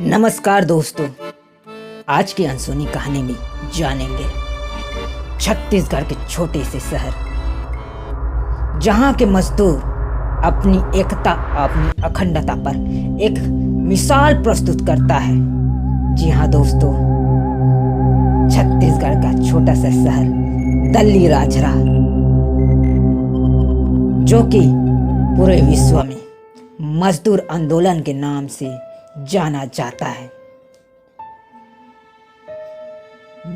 नमस्कार दोस्तों, आज की अनसुनी कहानी में जानेंगे छत्तीसगढ़ के छोटे से शहर जहां के मजदूर अपनी एकता, अपनी अखंडता पर एक मिसाल प्रस्तुत करता है। जी हाँ दोस्तों, छत्तीसगढ़ का छोटा सा शहर दल्लीराजहरा, जो कि पूरे विश्व में मजदूर आंदोलन के नाम से जाना जाता है।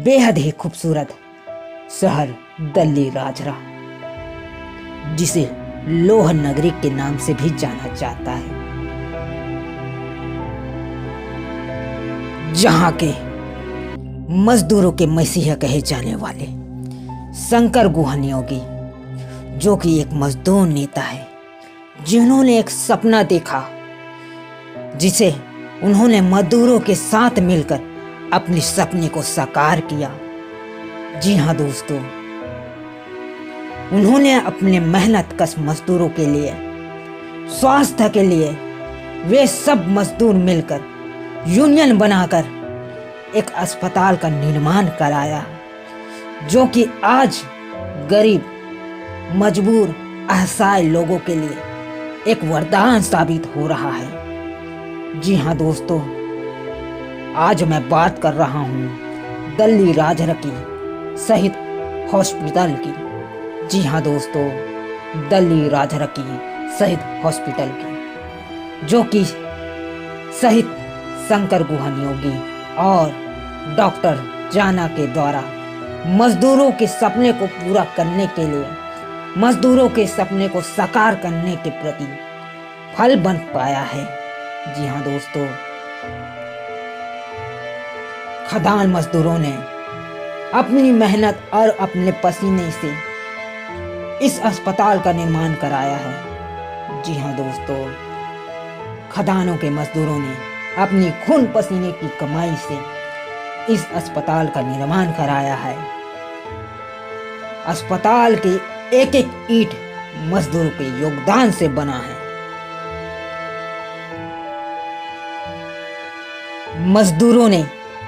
बेहद ही खूबसूरत शहर दल्लीराजहरा, जिसे लोह नगरी के नाम से भी जाना जाता है, जहां के मजदूरों के मसीहा कहे जाने वाले शंकर गुहन योगी, जो कि एक मजदूर नेता है, जिन्होंने एक सपना देखा जिसे उन्होंने मजदूरों के साथ मिलकर अपने सपने को साकार किया। जी हाँ दोस्तों, उन्होंने अपने मेहनत कश मजदूरों के लिए, स्वास्थ्य के लिए वे सब मजदूर मिलकर यूनियन बनाकर एक अस्पताल का निर्माण कराया, जो कि आज गरीब, मजबूर, असहाय लोगों के लिए एक वरदान साबित हो रहा है। जी हाँ दोस्तों, आज मैं बात कर रहा हूँ दल्लीराजहरा की शहीद हॉस्पिटल की। जी हाँ दोस्तों, दल्लीराजहरा की शहीद हॉस्पिटल की, जो कि शहीद शंकर गुहन योगी और डॉक्टर जाना के द्वारा मजदूरों के सपने को पूरा करने के लिए, मजदूरों के सपने को साकार करने के प्रति फल बन पाया है। जी हाँ दोस्तों, खदान मजदूरों ने अपनी मेहनत और अपने पसीने से इस अस्पताल का निर्माण कराया है। जी हाँ दोस्तों, खदानों के मजदूरों ने अपनी खून पसीने की कमाई से इस अस्पताल का निर्माण कराया है। अस्पताल की एक एक ईंट मजदूरों के योगदान से बना है। मजदूरों ने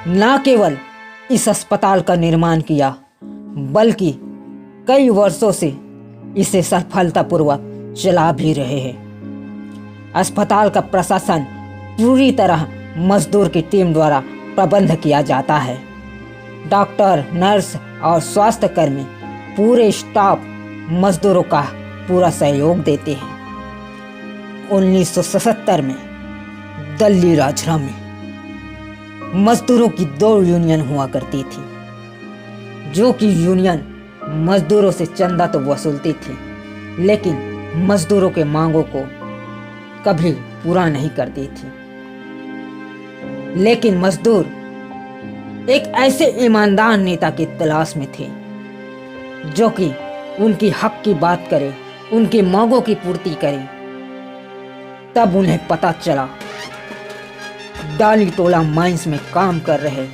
न केवल इस अस्पताल का निर्माण किया, बल्कि कई वर्षों से इसे सफलतापूर्वक चला भी रहे हैं। अस्पताल का प्रशासन पूरी तरह मजदूर की टीम द्वारा प्रबंध किया जाता है। डॉक्टर, नर्स और स्वास्थ्य कर्मी, पूरे स्टाफ मजदूरों का पूरा सहयोग देते हैं। 1977 में दल्लीराजहरा में मजदूरों की 2 यूनियन हुआ करती थी, जो कि यूनियन मजदूरों से चंदा तो वसूलती थी, लेकिन मजदूरों के मांगों को कभी पूरा नहीं करती थी। लेकिन मजदूर एक ऐसे ईमानदार नेता की तलाश में थे, जो कि उनकी हक की बात करे, उनकी मांगों की पूर्ति करे। तब उन्हें पता चला डालीटोला माइंस में काम कर रहे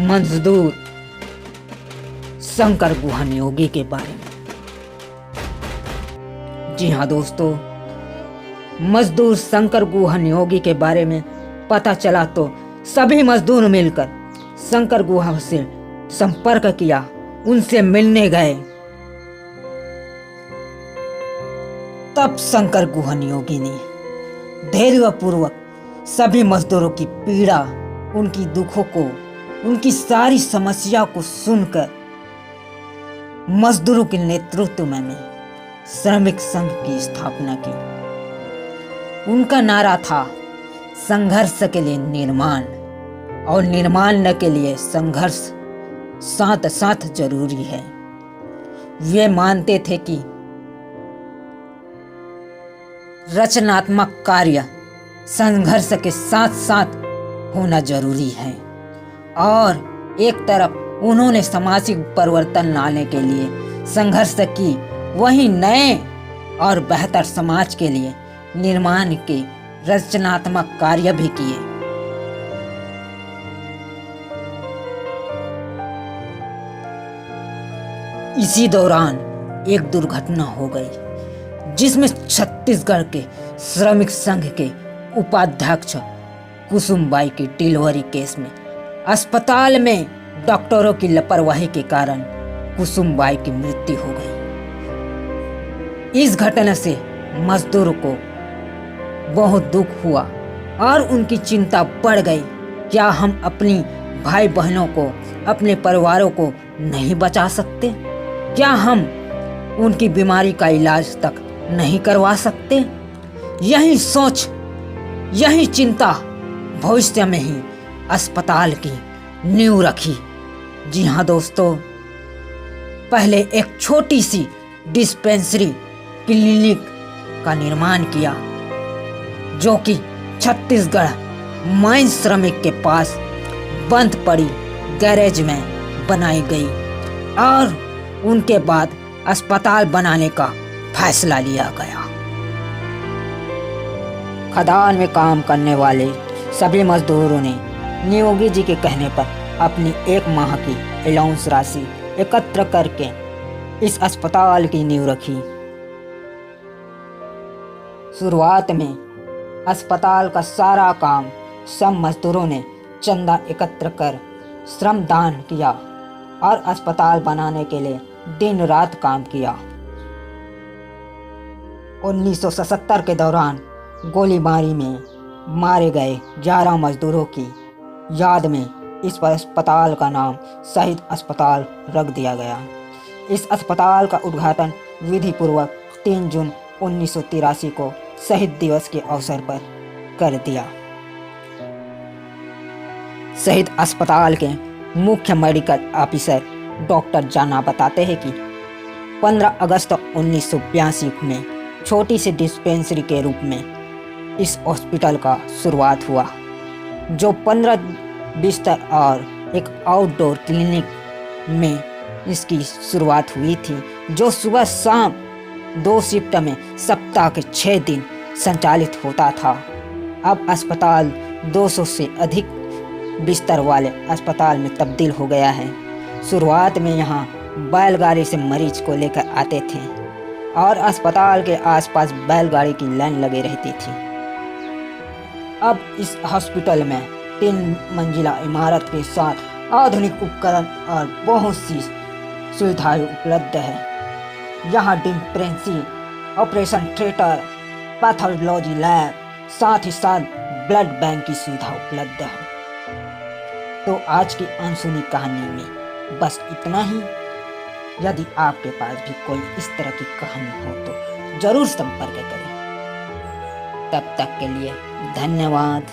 मजदूर शंकर गुहन योगी के बारे में। जी हाँ दोस्तों, मजदूर शंकर गुहन योगी के बारे में पता चला तो सभी मजदूर मिलकर शंकर गुहन से संपर्क किया, उनसे मिलने गए। तब शंकर गुहन योगी ने धैर्यपूर्वक सभी मजदूरों की पीड़ा, उनकी दुखों को, उनकी सारी समस्या को सुनकर मजदूरों के नेतृत्व में श्रमिक संघ की स्थापना की। उनका नारा था संघर्ष के लिए निर्माण, और निर्माण के लिए संघर्ष साथ साथ जरूरी है। वे मानते थे कि रचनात्मक कार्य संघर्ष के साथ साथ होना जरूरी है, और एक तरफ उन्होंने सामाजिक परिवर्तन लाने के लिए संघर्ष की, वहीं नए और बेहतर समाज के लिए निर्माण के रचनात्मक कार्य भी किए। इसी दौरान एक दुर्घटना हो गई, जिसमें छत्तीसगढ़ के श्रमिक संघ के उपाध्यक्ष कुसुमबाई की डिलीवरी केस में अस्पताल में डॉक्टरों की लापरवाही के कारण कुसुमबाई की मृत्यु हो गई। इस घटना से मजदूरों को बहुत दुख हुआ और उनकी चिंता बढ़ गई। क्या हम अपनी भाई बहनों को, अपने परिवारों को नहीं बचा सकते? क्या हम उनकी बीमारी का इलाज तक नहीं करवा सकते? यही सोच, यही चिंता भविष्य में ही अस्पताल की नींव रखी। जी हाँ दोस्तों, पहले एक छोटी सी डिस्पेंसरी क्लिनिक का निर्माण किया, जो कि छत्तीसगढ़ माइन श्रमिक के पास बंद पड़ी गैरेज में बनाई गई और उनके बाद अस्पताल बनाने का फैसला लिया गया। खदान में काम करने वाले सभी मजदूरों ने नियोगी जी के कहने पर अपनी 1 माह की अलाउंस राशि एकत्र करके इस अस्पताल की नींव रखी। शुरुआत में अस्पताल का सारा काम सब मजदूरों ने चंदा एकत्र कर श्रमदान किया और अस्पताल बनाने के लिए दिन रात काम किया। 1977 के दौरान गोलीबारी में मारे गए 11 मजदूरों की याद में इस अस्पताल का नाम शहीद अस्पताल रख दिया गया। इस अस्पताल का उद्घाटन विधि पूर्वक 3 जून 1983 को शहीद दिवस के अवसर पर कर दिया। शहीद अस्पताल के मुख्य मेडिकल ऑफिसर डॉक्टर जाना बताते हैं कि 15 अगस्त 1982 में छोटी सी डिस्पेंसरी के रूप में इस हॉस्पिटल का शुरुआत हुआ, जो 15 बिस्तर और एक आउटडोर क्लिनिक में इसकी शुरुआत हुई थी, जो सुबह शाम 2 शिफ्ट में सप्ताह के 6 दिन संचालित होता था। अब अस्पताल 200 से अधिक बिस्तर वाले अस्पताल में तब्दील हो गया है। शुरुआत में यहाँ बैलगाड़ी से मरीज को लेकर आते थे और अस्पताल के आसपास बैलगाड़ी की लाइन लगी रहती थी। अब इस हॉस्पिटल में 3 मंजिला इमारत के साथ आधुनिक उपकरण और बहुत सी सुविधाएं उपलब्ध है। यहाँ dispensary, operation theatre, pathology lab, साथ ही साथ ब्लड बैंक की सुविधा उपलब्ध है। तो आज की अनसुनी कहानी में बस इतना ही। यदि आपके पास भी कोई इस तरह की कहानी हो तो जरूर संपर्क करें। तब तक के लिए धन्यवाद।